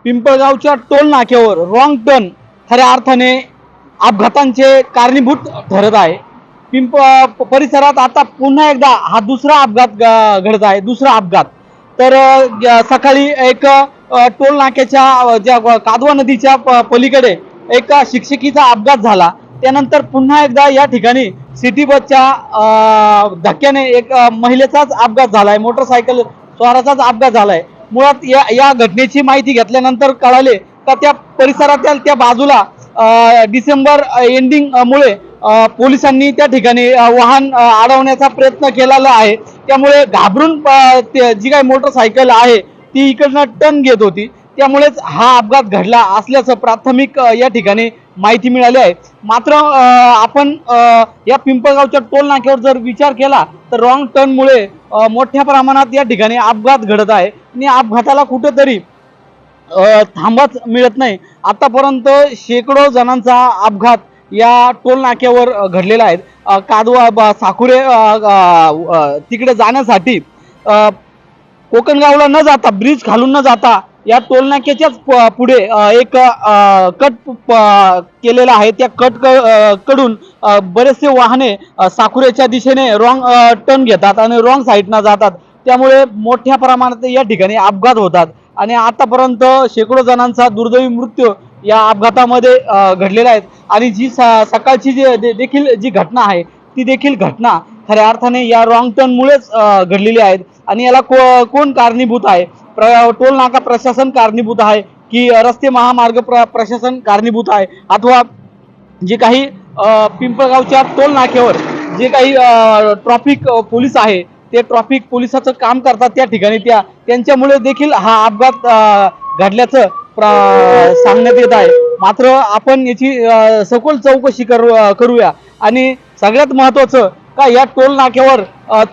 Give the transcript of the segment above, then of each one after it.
पिंपळगावच्या toll नाक्यावर wrong turn खऱ्या अर्थाने अपघातांचे कारणीभूत ठरत आहे। परिसरात आता पुन्हा एकदा हा दुसरा अपघात घडत आहे, दुसरा अपघात। तर सकाळी एक टोल नाक्याच्या ज्या कादवा नदीच्या पलीकडे एक शिक्षकीचा अपघात झाला। त्यानंतर पुन्हा एकदा या ठिकाणी सिटी बसच्या धक्क्याने एक महिलेचाच अपघात झालाय, मोटरसायकल स्वाराचाच अपघात झालाय। मुळात या घटनेची माहिती घेतल्यानंतर कळाले का त्या परिसरातील त्या बाजूला डिसेंबर एंडिंग मुळे पोलिसांनी त्या ठिकाणी वाहन अडवण्याचा प्रयत्न केलेला आहे। त्यामुळे घाबरून जी काही मोटरसायकल आहे ती इकडनं टर्न घेत होती, त्यामुळेच हा अपघात घडला असल्याचं प्राथमिक या ठिकाणी माहिती मिळाली आहे। मात्र आपण या पिंपळगावच्या टोल नाक्यावर जर विचार केला तर रॉंग टर्नमुळे मोठ्या प्रमाणात या ठिकाणी अपघात घडत आहे आणि अपघाताला कुठेतरी थांबाच मिळत नाही। आतापर्यंत शेकडो जणांचा अपघात या टोल नाक्यावर घडलेला आहे। कादवा साकुरे तिकडे जाण्यासाठी कोकणगावला न जाता, ब्रिज खालून न जाता या टोल नाक्याच्याच पुढे एक कट केलेला आहे। त्या कडून बरेचसे वाहने साकुरेच्या दिशेने रॉंग टर्न घेतात आणि रॉंग साईडनं जातात, त्यामुळे मोठ्या प्रमाणात या ठिकाणी अपघात होतात आणि आतापर्यंत शेकडो जणांचा दुर्दैवी मृत्यू या अपघातामध्ये घडलेला आहे। आणि जी सकाळची देखील जी घटना आहे ती देखील घटना खऱ्या अर्थाने या रॉंग टर्नमुळेच घडलेली आहेत। आणि याला कोण कारणीभूत आहे? टोल नाका प्रशासन कारणीभूत आहे की रस्ते महामार्ग प्रशासन कारणीभूत आहे, अथवा जे काही पिंपळगावच्या टोल नाक्यावर जे काही ट्रॅफिक पोलीस आहे ते ट्रॅफिक पोलिसाचं काम करतात त्या ठिकाणी त्यांच्यामुळे देखील हा अपघात घडल्याचं सांगण्यात येत आहे। मात्र आपण याची सखोल चौकशी करूया आणि सगळ्यात महत्त्वाचं का या टोल नाक्यावर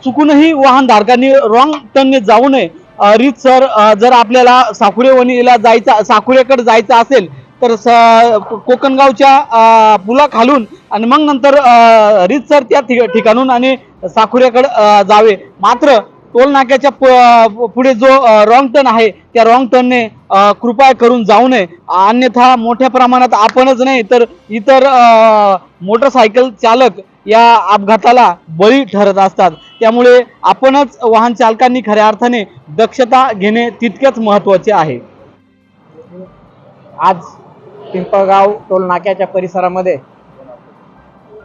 चुकूनही वाहनधारकांनी रॉंग टर्नने जाऊ नये। रीतसर जर आपल्याला साकुरेवणीला साकुरेकडे जायचं असेल तर कोकणगावच्या पुलाखालून आणि मग नंतर रीतसर त्या ठिकाणून आणि साकुरेकडे जावे। मात्र टोल नाक्याच्या पुढे जो रॉंग टर्न आहे त्या रॉंग टर्नने कृपया करून जाऊ नये, अन्यथा मोठ्या प्रमाणात आपणच नाही तर इतर मोटरसायकल चालक या अपघाताला बळी ठरत असतात। त्यामुळे आपणच वाहन चालकांनी खऱ्या अर्थाने दक्षता घेणे तितकेच महत्त्वाचे आहे। आज पिंपळगाव टोल नाक्याच्या परिसरामध्ये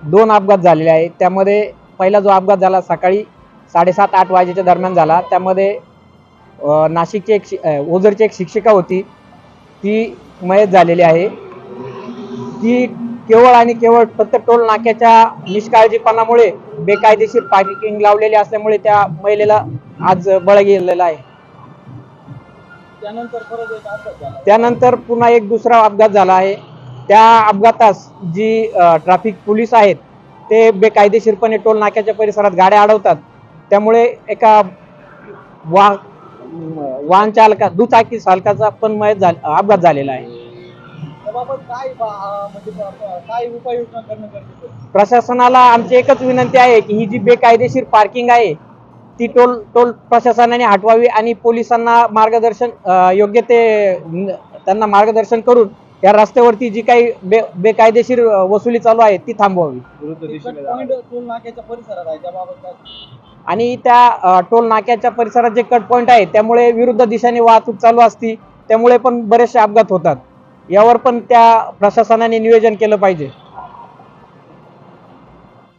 2 अपघात झालेले आहेत। त्यामध्ये पहिला जो अपघात झाला सकाळी 7:30-8 वाजेच्या दरम्यान झाला। त्यामध्ये नाशिकची ओझरची एक शिक्षिका होती, ती मयत झालेली आहे। ती केवळ आणि केवळ फक्त टोल नाक्याच्या निष्काळजीपणामुळे बेकायदेशीर पार्किंग लावलेले असल्यामुळे त्या महिलेला आज बळी गेलेला आहे। त्यानंतर पुन्हा एक दुसरा अपघात झाला आहे। त्या अपघातास जी ट्रॅफिक पोलीस आहेत ते बेकायदेशीरपणे टोल नाक्याच्या परिसरात गाड्या अडवतात, त्यामुळे एका वाहन चालका दुचाकी चालकाचा पण अपघात झालेला आहे। प्रशासनाला आमची एकच विनंती आहे की ही जी बेकायदेशीर पार्किंग आहे ती टोल प्रशासनाने हटवावी आणि पोलिसांना योग्य ते त्यांना मार्गदर्शन करून या रस्त्यावरती जी काही बेकायदेशीर वसुली चालू आहे ती थांबवावी। आणि त्या टोल नाक्याच्या परिसरात जे कट पॉइंट आहे त्यामुळे विरुद्ध दिशेने वाहतूक चालू असती, त्यामुळे पण बरेचसे अपघात होतात। यावर पण त्या प्रशासनाने नियोजन केलं पाहिजे।